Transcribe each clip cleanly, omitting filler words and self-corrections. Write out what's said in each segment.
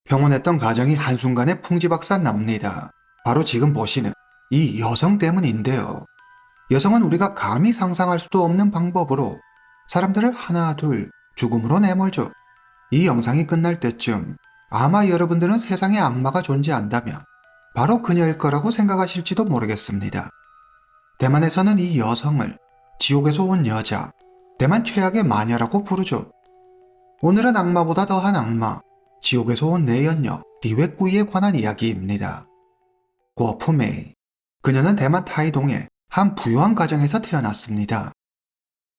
평온했던 가정이 한순간에 풍지박산 납니다. 바로 지금 보시는 이 여성 때문인데요. 여성은 우리가 감히 상상할 수도 없는 방법으로 사람들을 하나 둘 죽음으로 내몰죠. 이 영상이 끝날 때쯤 아마 여러분들은 세상에 악마가 존재한다면 바로 그녀일 거라고 생각하실지도 모르겠습니다. 대만에서는 이 여성을 지옥에서 온 여자, 대만 최악의 마녀라고 부르죠. 오늘은 악마보다 더한 악마, 지옥에서 온 내연녀 리웨꾸이에 관한 이야기입니다. 구어프메이. 그녀는 대만 타이동의 한 부유한 가정에서 태어났습니다.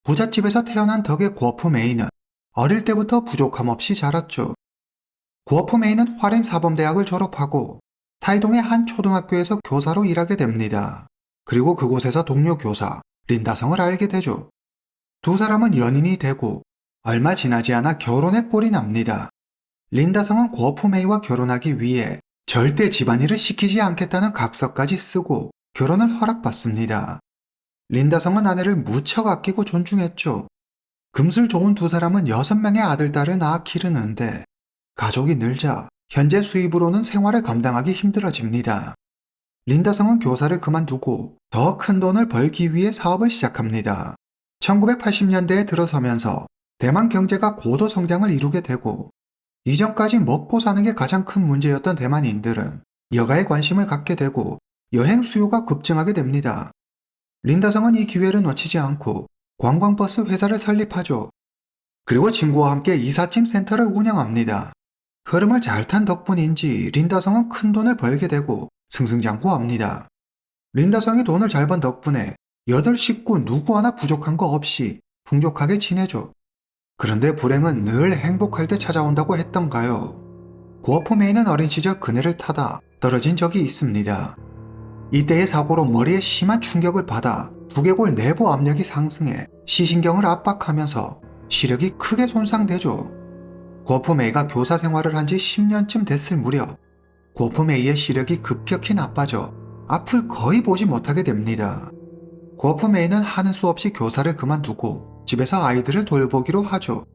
부잣집에서 태어난 덕에 구어프메이는 어릴 때부터 부족함 없이 자랐죠. 구어프메이는 화롄사범대학을 졸업하고 타이동의 한 초등학교에서 교사로 일하게 됩니다. 그리고 그곳에서 동료 교사 린다성을 알게 되죠. 두 사람은 연인이 되고 얼마 지나지 않아 결혼의 꼴이 납니다. 린다성은 구어프메이와 결혼하기 위해 절대 집안일을 시키지 않겠다는 각서까지 쓰고 결혼을 허락받습니다. 린다성은 아내를 무척 아끼고 존중했죠. 금슬 좋은 두 사람은 6명의 아들, 딸을 낳아 기르는데 가족이 늘자 현재 수입으로는 생활을 감당하기 힘들어집니다. 린다성은 교사를 그만두고 더 큰 돈을 벌기 위해 사업을 시작합니다. 1980년대에 들어서면서 대만 경제가 고도 성장을 이루게 되고 이전까지 먹고 사는 게 가장 큰 문제였던 대만인들은 여가에 관심을 갖게 되고 여행 수요가 급증하게 됩니다. 린다성은 이 기회를 놓치지 않고 관광버스 회사를 설립하죠. 그리고 친구와 함께 이삿짐 센터를 운영합니다. 흐름을 잘 탄 덕분인지 린다성은 큰 돈을 벌게 되고 승승장구합니다. 린다성이 돈을 잘 번 덕분에 8 식구 누구 하나 부족한 거 없이 풍족하게 지내죠. 그런데 불행은 늘 행복할 때 찾아온다고 했던가요? 구어프메이는 어린 시절 그네를 타다 떨어진 적이 있습니다. 이때의 사고로 머리에 심한 충격을 받아 두개골 내부 압력이 상승해 시신경을 압박하면서 시력이 크게 손상되죠. 구어프메이가 교사 생활을 한 지 10년쯤 됐을 무렵 구어프메이의 시력이 급격히 나빠져 앞을 거의 보지 못하게 됩니다. 구어프메이는 하는 수 없이 교사를 그만두고 집에서 아이들을 돌보기로 하죠.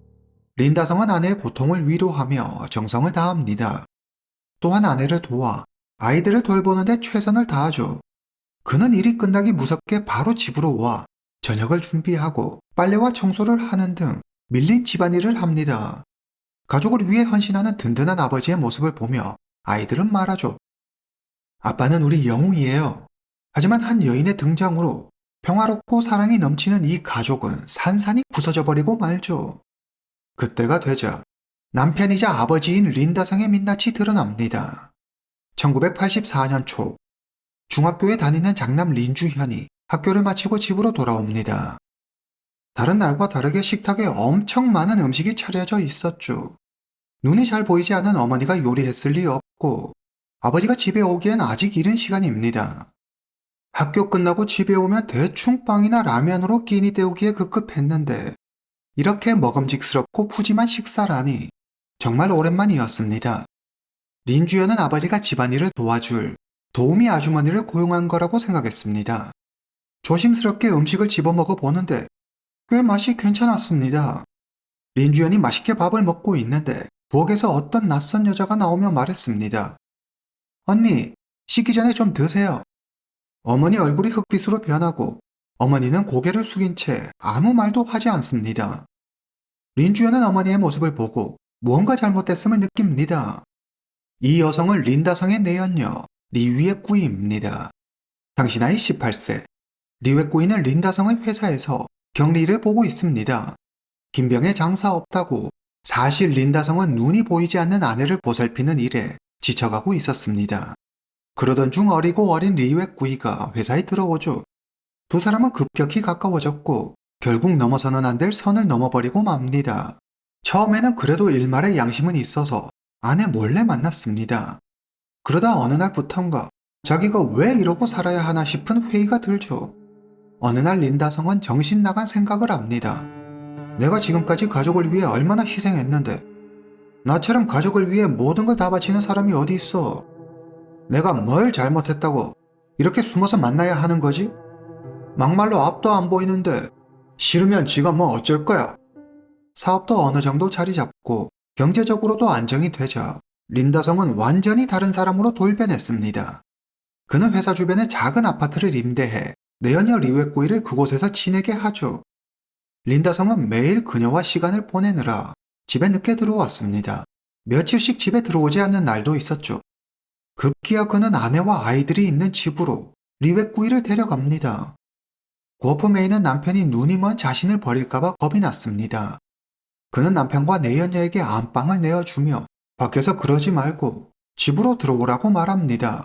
린다성은 아내의 고통을 위로하며 정성을 다합니다. 또한 아내를 도와 아이들을 돌보는데 최선을 다하죠. 그는 일이 끝나기 무섭게 바로 집으로 와 저녁을 준비하고 빨래와 청소를 하는 등 밀린 집안일을 합니다. 가족을 위해 헌신하는 든든한 아버지의 모습을 보며 아이들은 말하죠. 아빠는 우리 영웅이에요. 하지만 한 여인의 등장으로 평화롭고 사랑이 넘치는 이 가족은 산산이 부서져 버리고 말죠. 그때가 되자 남편이자 아버지인 린다성의 민낯이 드러납니다. 1984년 초 중학교에 다니는 장남 린주현이 학교를 마치고 집으로 돌아옵니다. 다른 날과 다르게 식탁에 엄청 많은 음식이 차려져 있었죠. 눈이 잘 보이지 않는 어머니가 요리했을 리 없고 아버지가 집에 오기엔 아직 이른 시간입니다. 학교 끝나고 집에 오면 대충 빵이나 라면으로 끼니 때우기에 급급했는데 이렇게 먹음직스럽고 푸짐한 식사라니 정말 오랜만이었습니다. 린주연은 아버지가 집안일을 도와줄 도우미 아주머니를 고용한 거라고 생각했습니다. 조심스럽게 음식을 집어먹어 보는데 꽤 맛이 괜찮았습니다. 린주연이 맛있게 밥을 먹고 있는데 부엌에서 어떤 낯선 여자가 나오며 말했습니다. 언니, 식기 전에 좀 드세요. 어머니 얼굴이 흑빛으로 변하고 어머니는 고개를 숙인 채 아무 말도 하지 않습니다. 린주연은 어머니의 모습을 보고 무언가 잘못됐음을 느낍니다. 이 여성은 린다성의 내연녀 리위에꾸이입니다. 당시 나이 18세. 리웨꾸이는 린다성의 회사에서 격리를 보고 있습니다. 김병에 장사 없다고 사실 린다성은 눈이 보이지 않는 아내를 보살피는 일에 지쳐가고 있었습니다. 그러던 중 어리고 어린 리웨꾸이가 회사에 들어오죠. 두 사람은 급격히 가까워졌고 결국 넘어서는 안 될 선을 넘어버리고 맙니다. 처음에는 그래도 일말의 양심은 있어서 아내 몰래 만났습니다. 그러다 어느 날부턴가 자기가 왜 이러고 살아야 하나 싶은 회의가 들죠. 어느 날 린다성은 정신 나간 생각을 합니다. 내가 지금까지 가족을 위해 얼마나 희생했는데 나처럼 가족을 위해 모든 걸 다 바치는 사람이 어디 있어. 내가 뭘 잘못했다고 이렇게 숨어서 만나야 하는 거지? 막말로 앞도 안 보이는데 싫으면 지가 뭐 어쩔 거야. 사업도 어느 정도 자리 잡고 경제적으로도 안정이 되자 린다성은 완전히 다른 사람으로 돌변했습니다. 그는 회사 주변에 작은 아파트를 임대해 내연녀 리웨꾸이를 그곳에서 지내게 하죠. 린다성은 매일 그녀와 시간을 보내느라 집에 늦게 들어왔습니다. 며칠씩 집에 들어오지 않는 날도 있었죠. 급기야 그는 아내와 아이들이 있는 집으로 리웨꾸이를 데려갑니다. 구어프메이는 남편이 눈이 먼 자신을 버릴까봐 겁이 났습니다. 그는 남편과 내연녀에게 안방을 내어주며 밖에서 그러지 말고 집으로 들어오라고 말합니다.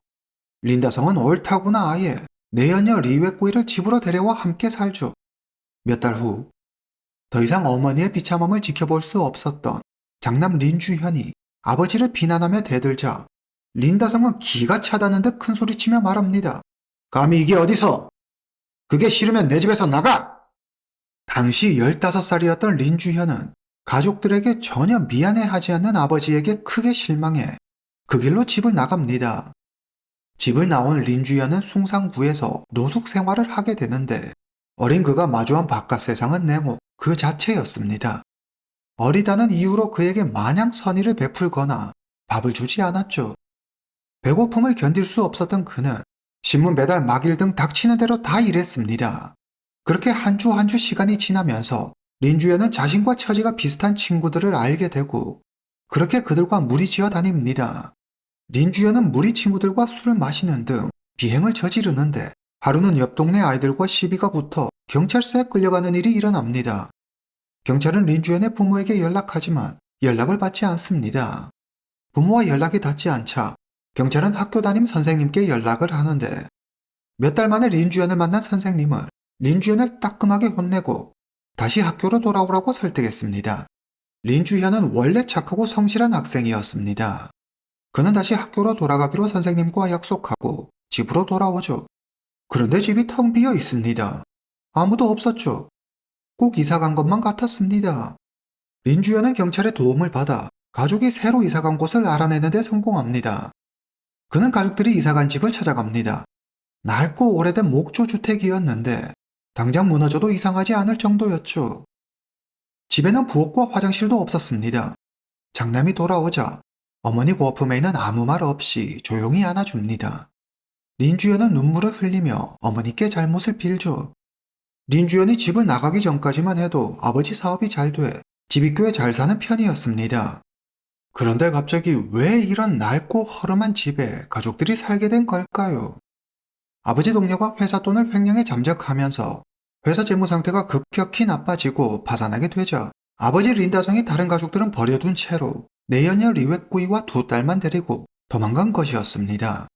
린다성은 옳다구나 아예 내연녀 리웨꾸이를 집으로 데려와 함께 살죠. 몇 달 후, 더 이상 어머니의 비참함을 지켜볼 수 없었던 장남 린주현이 아버지를 비난하며 대들자 린다성은 기가 차다는 듯 큰소리치며 말합니다. 감히 이게 어디서? 그게 싫으면 내 집에서 나가! 당시 15살이었던 린주현은 가족들에게 전혀 미안해하지 않는 아버지에게 크게 실망해 그 길로 집을 나갑니다. 집을 나온 린주현은 숭상구에서 노숙 생활을 하게 되는데 어린 그가 마주한 바깥 세상은 냉혹 그 자체였습니다. 어리다는 이유로 그에게 마냥 선의를 베풀거나 밥을 주지 않았죠. 배고픔을 견딜 수 없었던 그는 신문 배달 막일 등 닥치는 대로 다 일했습니다. 그렇게 한 주 한 주 시간이 지나면서 린주현은 자신과 처지가 비슷한 친구들을 알게 되고 그렇게 그들과 무리지어 다닙니다. 린주현은 무리 친구들과 술을 마시는 등 비행을 저지르는데 하루는 옆 동네 아이들과 시비가 붙어 경찰서에 끌려가는 일이 일어납니다. 경찰은 린주현의 부모에게 연락하지만 연락을 받지 않습니다. 부모와 연락이 닿지 않자 경찰은 학교 담임 선생님께 연락을 하는데 몇 달 만에 린주현을 만난 선생님은 린주현을 따끔하게 혼내고 다시 학교로 돌아오라고 설득했습니다. 린주현은 원래 착하고 성실한 학생이었습니다. 그는 다시 학교로 돌아가기로 선생님과 약속하고 집으로 돌아오죠. 그런데 집이 텅 비어 있습니다. 아무도 없었죠. 꼭 이사 간 것만 같았습니다. 린주현은 경찰의 도움을 받아 가족이 새로 이사 간 곳을 알아내는 데 성공합니다. 그는 가족들이 이사 간 집을 찾아갑니다. 낡고 오래된 목조 주택이었는데 당장 무너져도 이상하지 않을 정도였죠. 집에는 부엌과 화장실도 없었습니다. 장남이 돌아오자 어머니 고어프메이는 아무 말 없이 조용히 안아줍니다. 린주현은 눈물을 흘리며 어머니께 잘못을 빌죠. 린주현이 집을 나가기 전까지만 해도 아버지 사업이 잘 돼 집이 꽤 잘 사는 편이었습니다. 그런데 갑자기 왜 이런 낡고 허름한 집에 가족들이 살게 된 걸까요? 아버지 동료가 회사 돈을 횡령해 잠적하면서 회사 재무 상태가 급격히 나빠지고 파산하게 되자 아버지 린다성이 다른 가족들은 버려둔 채로 내연녀 리웨꾸이와 2딸만 데리고 도망간 것이었습니다.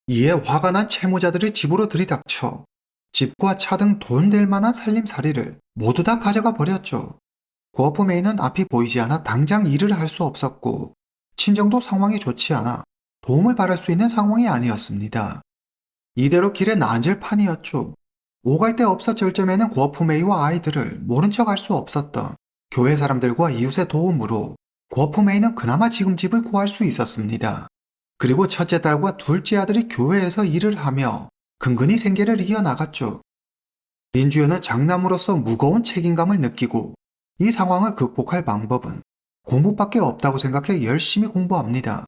이에 화가 난 채무자들이 집으로 들이닥쳐 집과 차 등 돈 될 만한 살림살이를 모두 다 가져가 버렸죠. 구어프메이는 앞이 보이지 않아 당장 일을 할 수 없었고 친정도 상황이 좋지 않아 도움을 받을 수 있는 상황이 아니었습니다. 이대로 길에 나앉을 판이었죠. 오갈 데 없어 절점에는 구어프메이와 아이들을 모른 척 할 수 없었던 교회 사람들과 이웃의 도움으로 구어프메이는 그나마 지금 집을 구할 수 있었습니다. 그리고 첫째 딸과 둘째 아들이 교회에서 일을 하며 근근히 생계를 이어나갔죠. 린주현은 장남으로서 무거운 책임감을 느끼고 이 상황을 극복할 방법은 공부밖에 없다고 생각해 열심히 공부합니다.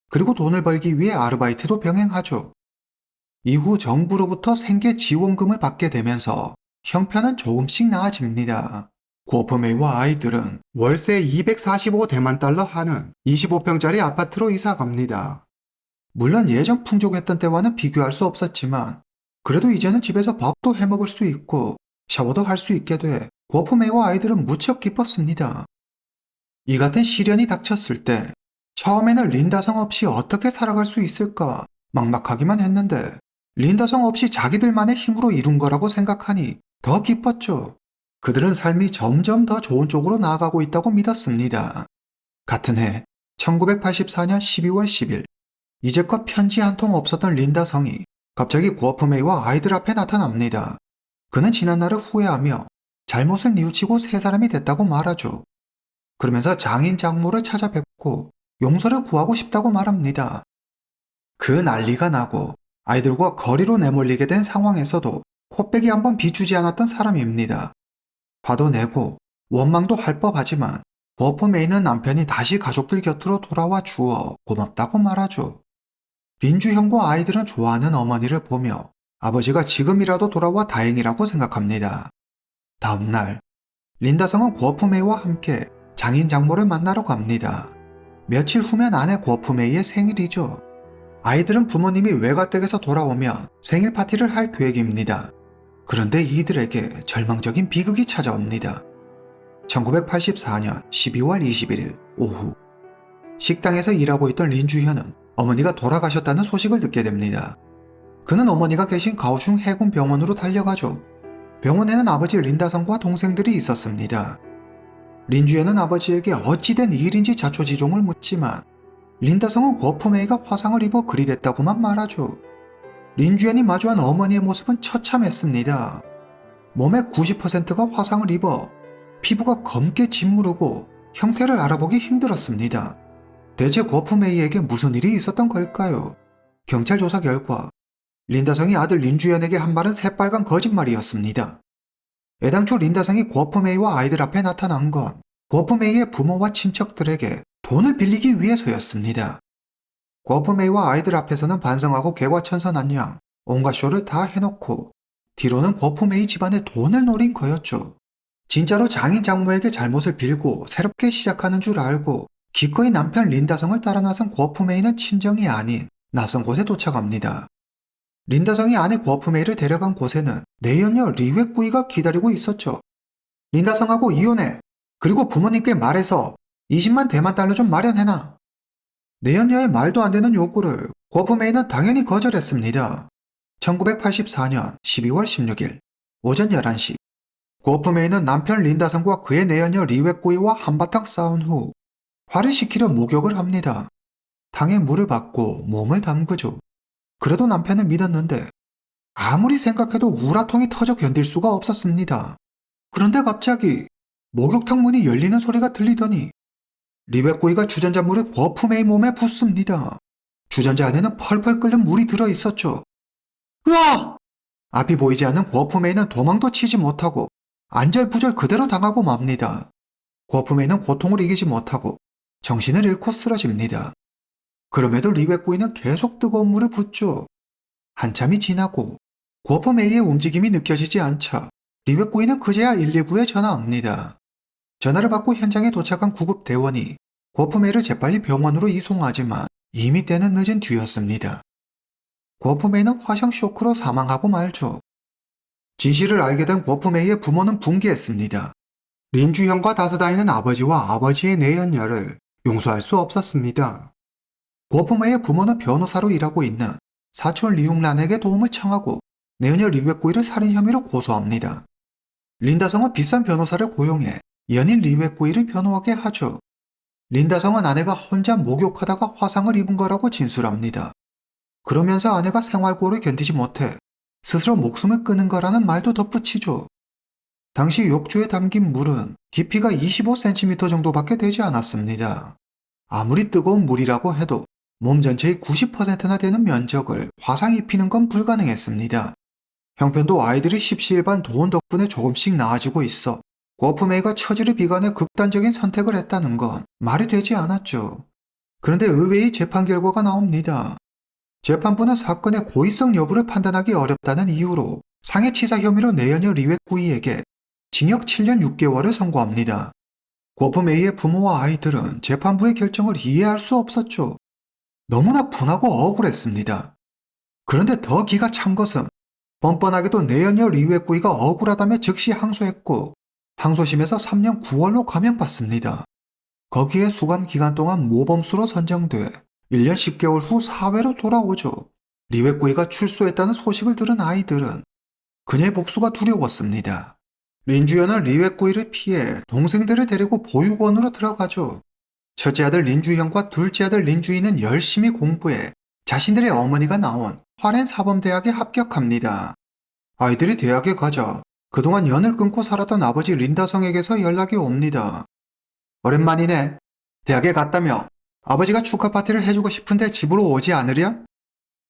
그리고 돈을 벌기 위해 아르바이트도 병행하죠. 이후 정부로부터 생계 지원금을 받게 되면서 형편은 조금씩 나아집니다. 구어프메이와 아이들은 월세 245대만 달러 하는 25평짜리 아파트로 이사 갑니다. 물론 예전 풍족했던 때와는 비교할 수 없었지만 그래도 이제는 집에서 밥도 해먹을 수 있고 샤워도 할 수 있게 돼 구어프메이와 아이들은 무척 기뻤습니다. 이 같은 시련이 닥쳤을 때 처음에는 린다성 없이 어떻게 살아갈 수 있을까 막막하기만 했는데 린다성 없이 자기들만의 힘으로 이룬 거라고 생각하니 더 기뻤죠. 그들은 삶이 점점 더 좋은 쪽으로 나아가고 있다고 믿었습니다. 같은 해 1984년 12월 10일 이제껏 편지 한 통 없었던 린다성이 갑자기 구어프메이와 아이들 앞에 나타납니다. 그는 지난 날을 후회하며 잘못을 뉘우치고 새 사람이 됐다고 말하죠. 그러면서 장인 장모를 찾아뵙고 용서를 구하고 싶다고 말합니다. 그 난리가 나고 아이들과 거리로 내몰리게 된 상황에서도 코빼기 한번 비추지 않았던 사람입니다. 화도 내고 원망도 할 법하지만 버프 메이는 남편이 다시 가족들 곁으로 돌아와 주어 고맙다고 말하죠. 린주 형과 아이들은 좋아하는 어머니를 보며 아버지가 지금이라도 돌아와 다행이라고 생각합니다. 다음날 린다성은 구어프메이와 함께 장인 장모를 만나러 갑니다. 며칠 후면 아내 구어프메이의 생일이죠. 아이들은 부모님이 외가댁에서 돌아오면 생일 파티를 할 계획입니다. 그런데 이들에게 절망적인 비극이 찾아옵니다. 1984년 12월 21일 오후 식당에서 일하고 있던 린주현은 어머니가 돌아가셨다는 소식을 듣게 됩니다. 그는 어머니가 계신 가오슝 해군 병원으로 달려가죠. 병원에는 아버지 린다성과 동생들이 있었습니다. 린주현은 아버지에게 어찌된 일인지 자초지종을 묻지만 린다성은 거프메이가 화상을 입어 그리 됐다고만 말하죠. 린주현이 마주한 어머니의 모습은 처참했습니다. 몸의 90%가 화상을 입어 피부가 검게 짓무르고 형태를 알아보기 힘들었습니다. 대체 거프메이에게 무슨 일이 있었던 걸까요? 경찰 조사 결과 린다성이 아들 린주현에게 한 말은 새빨간 거짓말이었습니다. 애당초 린다성이 거프메이와 아이들 앞에 나타난 건 거프메이의 부모와 친척들에게 돈을 빌리기 위해서였습니다. 거프메이와 아이들 앞에서는 반성하고 개과천선한 온갖 쇼를 다 해놓고 뒤로는 거프메이 집안의 돈을 노린 거였죠. 진짜로 장인 장모에게 잘못을 빌고 새롭게 시작하는 줄 알고 기꺼이 남편 린다성을 따라 나선 거프메이는 친정이 아닌 낯선 곳에 도착합니다. 린다성이 아내 거프메이를 데려간 곳에는 내연녀 리웨꾸이가 기다리고 있었죠. 린다성하고 이혼해. 그리고 부모님께 말해서 20만 대만 달러 좀 마련해놔. 내연녀의 말도 안 되는 요구를 거프메이는 당연히 거절했습니다. 1984년 12월 16일 오전 11시 거프메이는 남편 린다성과 그의 내연녀 리웨꾸이와 한바탕 싸운 후 화를 시키려 목욕을 합니다. 탕에 물을 받고 몸을 담그죠. 그래도 남편은 믿었는데 아무리 생각해도 우라통이 터져 견딜 수가 없었습니다. 그런데 갑자기 목욕탕 문이 열리는 소리가 들리더니 리베꾸이가 주전자 물을 거프메이 몸에 붓습니다. 주전자 안에는 펄펄 끓는 물이 들어있었죠. 으아! 앞이 보이지 않는 거프메이는 도망도 치지 못하고 안절부절 그대로 당하고 맙니다. 거프메이는 고통을 이기지 못하고 정신을 잃고 쓰러집니다. 그럼에도 리베꾸이는 계속 뜨거운 물을 붓죠. 한참이 지나고 거프메이의 움직임이 느껴지지 않자 리베꾸이는 그제야 119에 전화합니다. 전화를 받고 현장에 도착한 구급대원이 거프메이를 재빨리 병원으로 이송하지만 이미 때는 늦은 뒤였습니다. 거프메이는 화상 쇼크로 사망하고 말죠. 진실을 알게 된 거프메이의 부모는 붕괴했습니다. 린주형과 다스다이는 아버지와 아버지의 내연녀를 용서할 수 없었습니다. 거프메이의 부모는 변호사로 일하고 있는 사촌 리웅란에게 도움을 청하고 내연녀 리웨꾸이를 살인 혐의로 고소합니다. 린다성은 비싼 변호사를 고용해 연인 리웨꾸이를 변호하게 하죠. 린다성은 아내가 혼자 목욕하다가 화상을 입은 거라고 진술합니다. 그러면서 아내가 생활고를 견디지 못해 스스로 목숨을 끊은 거라는 말도 덧붙이죠. 당시 욕조에 담긴 물은 깊이가 25cm 정도밖에 되지 않았습니다. 아무리 뜨거운 물이라고 해도 몸 전체의 90%나 되는 면적을 화상 입히는 건 불가능했습니다. 형편도 아이들이 십시일반 도운 덕분에 조금씩 나아지고 있어 거프메이가 처지를 비관해 극단적인 선택을 했다는 건 말이 되지 않았죠. 그런데 의외의 재판 결과가 나옵니다. 재판부는 사건의 고의성 여부를 판단하기 어렵다는 이유로 상해치사 혐의로 내연녀 리웨꾸이에게 징역 7년 6개월을 선고합니다. 거프메이의 부모와 아이들은 재판부의 결정을 이해할 수 없었죠. 너무나 분하고 억울했습니다. 그런데 더 기가 찬 것은 뻔뻔하게도 내연녀 리웨꾸이가 억울하다며 즉시 항소했고 항소심에서 3년 9월로 감형받습니다. 거기에 수감 기간 동안 모범수로 선정돼 1년 10개월 후 사회로 돌아오죠. 리웨꾸이가 출소했다는 소식을 들은 아이들은 그녀의 복수가 두려웠습니다. 린주현은 리웨꾸이를 피해 동생들을 데리고 보육원으로 들어가죠. 첫째 아들 린주현과 둘째 아들 린주이는 열심히 공부해 자신들의 어머니가 나온 화롄 사범대학에 합격합니다. 아이들이 대학에 가자 그동안 연을 끊고 살았던 아버지 린다성에게서 연락이 옵니다. 오랜만이네. 대학에 갔다며 아버지가 축하 파티를 해주고 싶은데 집으로 오지 않으랴?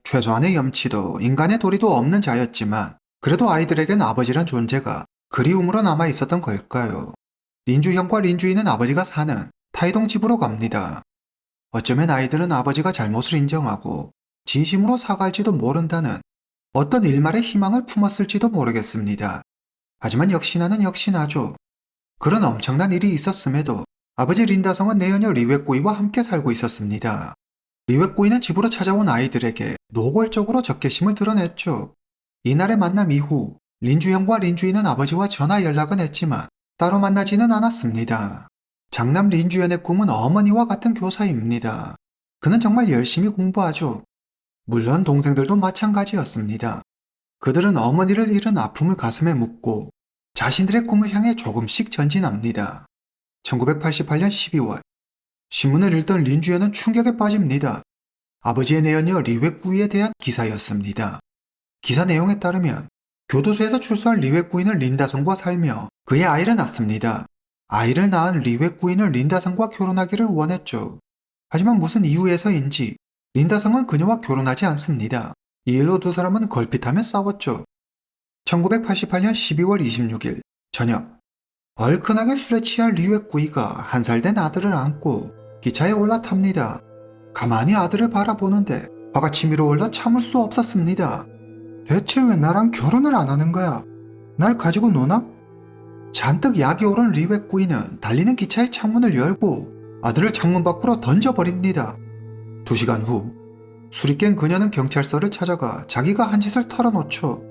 최소한의 염치도 인간의 도리도 없는 자였지만 그래도 아이들에겐 아버지란 존재가 그리움으로 남아 있었던 걸까요? 린주형과 린주이는 아버지가 사는 타이동 집으로 갑니다. 어쩌면 아이들은 아버지가 잘못을 인정하고 진심으로 사과할지도 모른다는 어떤 일말의 희망을 품었을지도 모르겠습니다. 하지만 역시나는 역시나죠. 그런 엄청난 일이 있었음에도 아버지 린다성은 내연녀 리웨꾸이와 함께 살고 있었습니다. 리웨꾸이는 집으로 찾아온 아이들에게 노골적으로 적개심을 드러냈죠. 이날의 만남 이후 린주형과 린주이는 아버지와 전화 연락은 했지만 따로 만나지는 않았습니다. 장남 린주연의 꿈은 어머니와 같은 교사입니다. 그는 정말 열심히 공부하죠. 물론 동생들도 마찬가지였습니다. 그들은 어머니를 잃은 아픔을 가슴에 묻고 자신들의 꿈을 향해 조금씩 전진합니다. 1988년 12월 신문을 읽던 린주연은 충격에 빠집니다. 아버지의 내연녀 리웨꾸이에 대한 기사였습니다. 기사 내용에 따르면 교도소에서 출소한 리웨꾸이는 린다성과 살며 그의 아이를 낳습니다. 아이를 낳은 리웨꾸이는 린다성과 결혼하기를 원했죠. 하지만 무슨 이유에서인지 린다성은 그녀와 결혼하지 않습니다. 이 일로 두 사람은 걸핏하며 싸웠죠. 1988년 12월 26일 저녁 얼큰하게 술에 취한 리웨꾸이가 한 살 된 아들을 안고 기차에 올라탑니다. 가만히 아들을 바라보는데 화가 치밀어 올라 참을 수 없었습니다. 대체 왜 나랑 결혼을 안 하는 거야? 날 가지고 노나? 잔뜩 약이 오른 리웨꾸이는 달리는 기차의 창문을 열고 아들을 창문 밖으로 던져버립니다. 2시간 후 술이 깬 그녀는 경찰서를 찾아가 자기가 한 짓을 털어놓죠.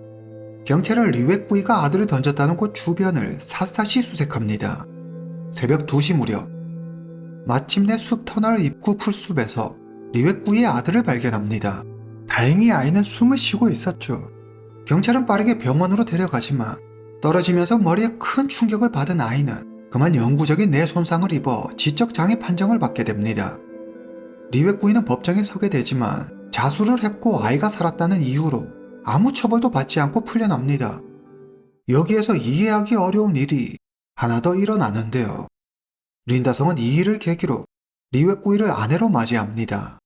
경찰은 리웨꾸이가 아들을 던졌다는 곳 주변을 샅샅이 수색합니다. 새벽 2시 무렵 마침내 숲터널 입구 풀숲에서 리웨꾸이의 아들을 발견합니다. 다행히 아이는 숨을 쉬고 있었죠. 경찰은 빠르게 병원으로 데려가지만 떨어지면서 머리에 큰 충격을 받은 아이는 그만 영구적인 뇌 손상을 입어 지적장애 판정을 받게 됩니다. 리웨꾸이는 법정에 서게 되지만 자수를 했고 아이가 살았다는 이유로 아무 처벌도 받지 않고 풀려납니다. 여기에서 이해하기 어려운 일이 하나 더 일어나는데요. 린다성은 이 일을 계기로 리웨꾸이를 아내로 맞이합니다.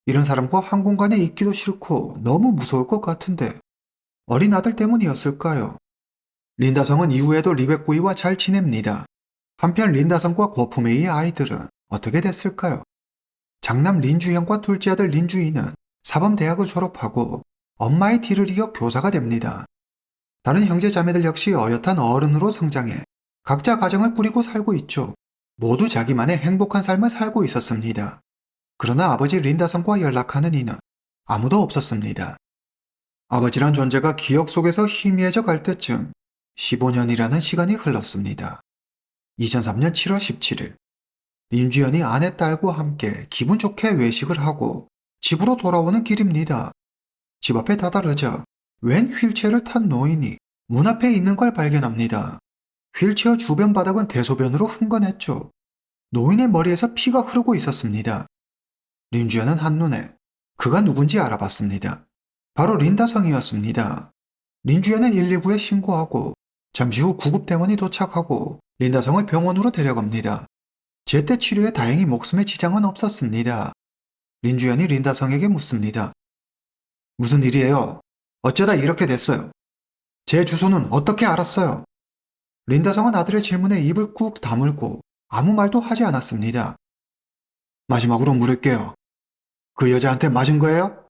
이런 사람과 한 공간에 있기도 싫고 너무 무서울 것 같은데 어린 아들 때문이었을까요? 린다성은 이후에도 리웨꾸이와 잘 지냅니다. 한편 린다성과 거푸메이의 아이들은 어떻게 됐을까요? 장남 린주형과 둘째 아들 린주이는 사범대학을 졸업하고 엄마의 뒤를 이어 교사가 됩니다. 다른 형제 자매들 역시 어엿한 어른으로 성장해 각자 가정을 꾸리고 살고 있죠. 모두 자기만의 행복한 삶을 살고 있었습니다. 그러나 아버지 린다성과 연락하는 이는 아무도 없었습니다. 아버지란 존재가 기억 속에서 희미해져 갈 때쯤 15년이라는 시간이 흘렀습니다. 2003년 7월 17일 린주연이 아내 딸과 함께 기분 좋게 외식을 하고 집으로 돌아오는 길입니다. 집 앞에 다다르자 웬 휠체어를 탄 노인이 문 앞에 있는 걸 발견합니다. 휠체어 주변 바닥은 대소변으로 흥건했죠. 노인의 머리에서 피가 흐르고 있었습니다. 린주연은 한눈에 그가 누군지 알아봤습니다. 바로 린다성이었습니다. 린주연은 119에 신고하고 잠시 후 구급대원이 도착하고 린다성을 병원으로 데려갑니다. 제때 치료에 다행히 목숨에 지장은 없었습니다. 린주연이 린다성에게 묻습니다. 무슨 일이에요? 어쩌다 이렇게 됐어요? 제 주소는 어떻게 알았어요? 린다성은 아들의 질문에 입을 꾹 다물고 아무 말도 하지 않았습니다. 마지막으로 물을게요. 그 여자한테 맞은 거예요?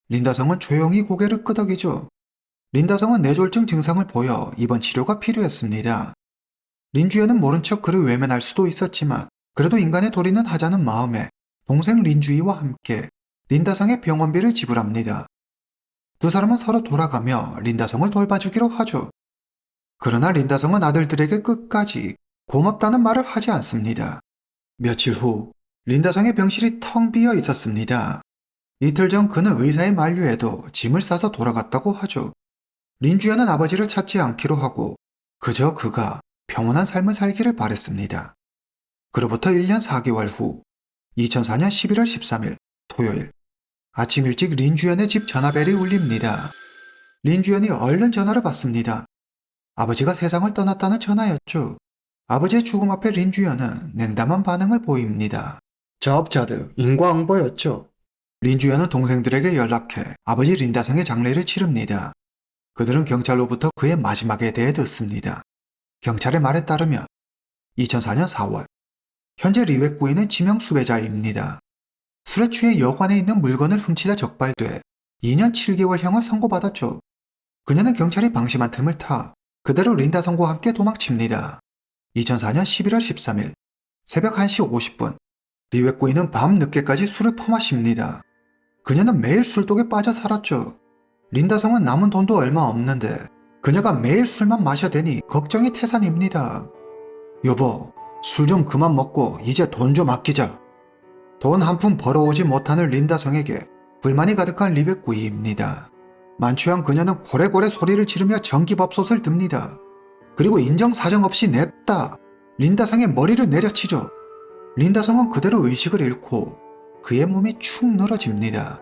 린다성은 조용히 고개를 끄덕이죠. 린다성은 뇌졸중 증상을 보여 입원 치료가 필요했습니다. 린주연은 모른 척 그를 외면할 수도 있었지만 그래도 인간의 도리는 하자는 마음에 동생 린주이와 함께 린다성의 병원비를 지불합니다. 두 사람은 서로 돌아가며 린다성을 돌봐주기로 하죠. 그러나 린다성은 아들들에게 끝까지 고맙다는 말을 하지 않습니다. 며칠 후 린다성의 병실이 텅 비어 있었습니다. 이틀 전 그는 의사의 만류에도 짐을 싸서 돌아갔다고 하죠. 린주연은 아버지를 찾지 않기로 하고 그저 그가 평온한 삶을 살기를 바랬습니다. 그로부터 1년 4개월 후 2004년 11월 13일 토요일 아침 일찍 린주연의 집 전화벨이 울립니다. 린주연이 얼른 전화를 받습니다. 아버지가 세상을 떠났다는 전화였죠. 아버지의 죽음 앞에 린주연은 냉담한 반응을 보입니다. 자업자득 인과응보였죠. 린주연은 동생들에게 연락해 아버지 린다성의 장례를 치릅니다. 그들은 경찰로부터 그의 마지막에 대해 듣습니다. 경찰의 말에 따르면 2004년 4월. 현재 리웨꾸이는 지명 수배자입니다. 술에 취해 여관에 있는 물건을 훔치다 적발돼 2년 7개월형을 선고받았죠. 그녀는 경찰이 방심한 틈을 타 그대로 린다성과 함께 도망칩니다. 2004년 11월 13일 새벽 1시 50분 리웨꾸이는 밤 늦게까지 술을 퍼마십니다. 그녀는 매일 술독에 빠져 살았죠. 린다성은 남은 돈도 얼마 없는데 그녀가 매일 술만 마셔대니 걱정이 태산입니다. 여보, 술 좀 그만 먹고 이제 돈 좀 아끼자. 돈 한 푼 벌어오지 못하는 린다성에게 불만이 가득한 리베꾸이입니다. 만취한 그녀는 고래고래 소리를 지르며 전기밥솥을 듭니다. 그리고 인정사정 없이 냅다 린다성의 머리를 내려치죠. 린다성은 그대로 의식을 잃고 그의 몸이 축 늘어집니다.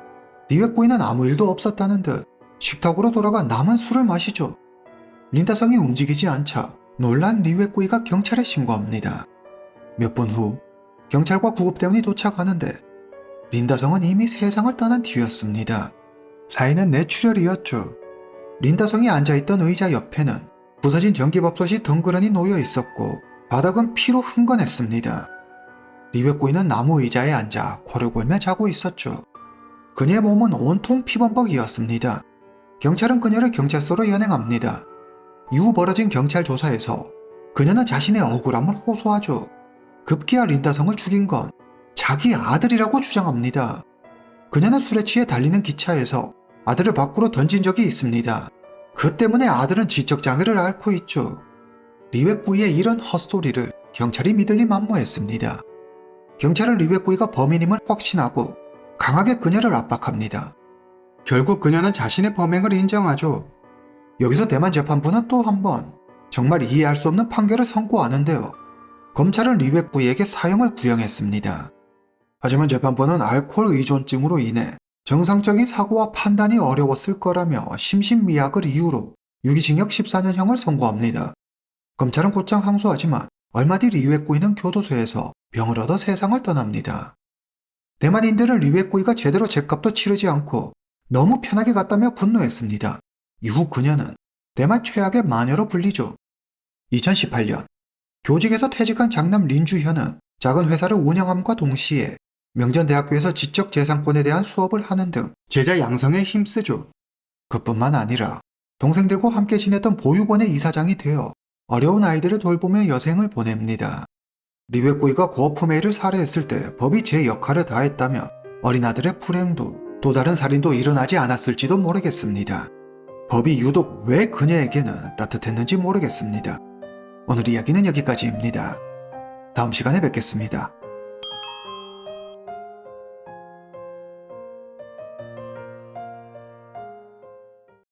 리웨꾸이는 아무 일도 없었다는 듯 식탁으로 돌아가 남은 술을 마시죠. 린다성이 움직이지 않자 놀란 리웨꾸이가 경찰에 신고합니다. 몇 분 후 경찰과 구급대원이 도착하는데 린다성은 이미 세상을 떠난 뒤였습니다. 사인은 뇌출혈이었죠. 린다성이 앉아있던 의자 옆에는 부서진 전기밥솥이 덩그러니 놓여 있었고 바닥은 피로 흥건했습니다. 리베꾸이는 나무 의자에 앉아 코를 골며 자고 있었죠. 그녀의 몸은 온통 피범벅이었습니다. 경찰은 그녀를 경찰서로 연행합니다. 이후 벌어진 경찰 조사에서 그녀는 자신의 억울함을 호소하죠. 급기야 린다성을 죽인 건 자기 아들이라고 주장합니다. 그녀는 술에 취해 달리는 기차에서 아들을 밖으로 던진 적이 있습니다. 그 때문에 아들은 지적장애를 앓고 있죠. 리웨꾸이의 이런 헛소리를 경찰이 믿을리 만무했습니다. 경찰은 리웨꾸이가 범인임을 확신하고 강하게 그녀를 압박합니다. 결국 그녀는 자신의 범행을 인정하죠. 여기서 대만 재판부는 또 한 번 정말 이해할 수 없는 판결을 선고하는데요. 검찰은 리웨꾸이에게 사형을 구형했습니다. 하지만 재판부는 알코올 의존증으로 인해 정상적인 사고와 판단이 어려웠을 거라며 심신미약을 이유로 유기징역 14년형을 선고합니다. 검찰은 곧장 항소하지만 얼마 뒤 리웨꾸이는 교도소에서 병을 얻어 세상을 떠납니다. 대만인들은 리웨꾸이가 제대로 죗값도 치르지 않고 너무 편하게 갔다며 분노했습니다. 이후 그녀는 대만 최악의 마녀로 불리죠. 2018년 교직에서 퇴직한 장남 린주현은 작은 회사를 운영함과 동시에 명전대학교에서 지적재산권에 대한 수업을 하는 등 제자 양성에 힘쓰죠. 그뿐만 아니라 동생들과 함께 지냈던 보육원의 이사장이 되어 어려운 아이들을 돌보며 여생을 보냅니다. 리웨꾸이가 고어프메이를 살해했을 때 법이 제 역할을 다했다면 어린 아들의 불행도 또 다른 살인도 일어나지 않았을지도 모르겠습니다. 법이 유독 왜 그녀에게는 따뜻했는지 모르겠습니다. 오늘 이야기는 여기까지입니다. 다음 시간에 뵙겠습니다.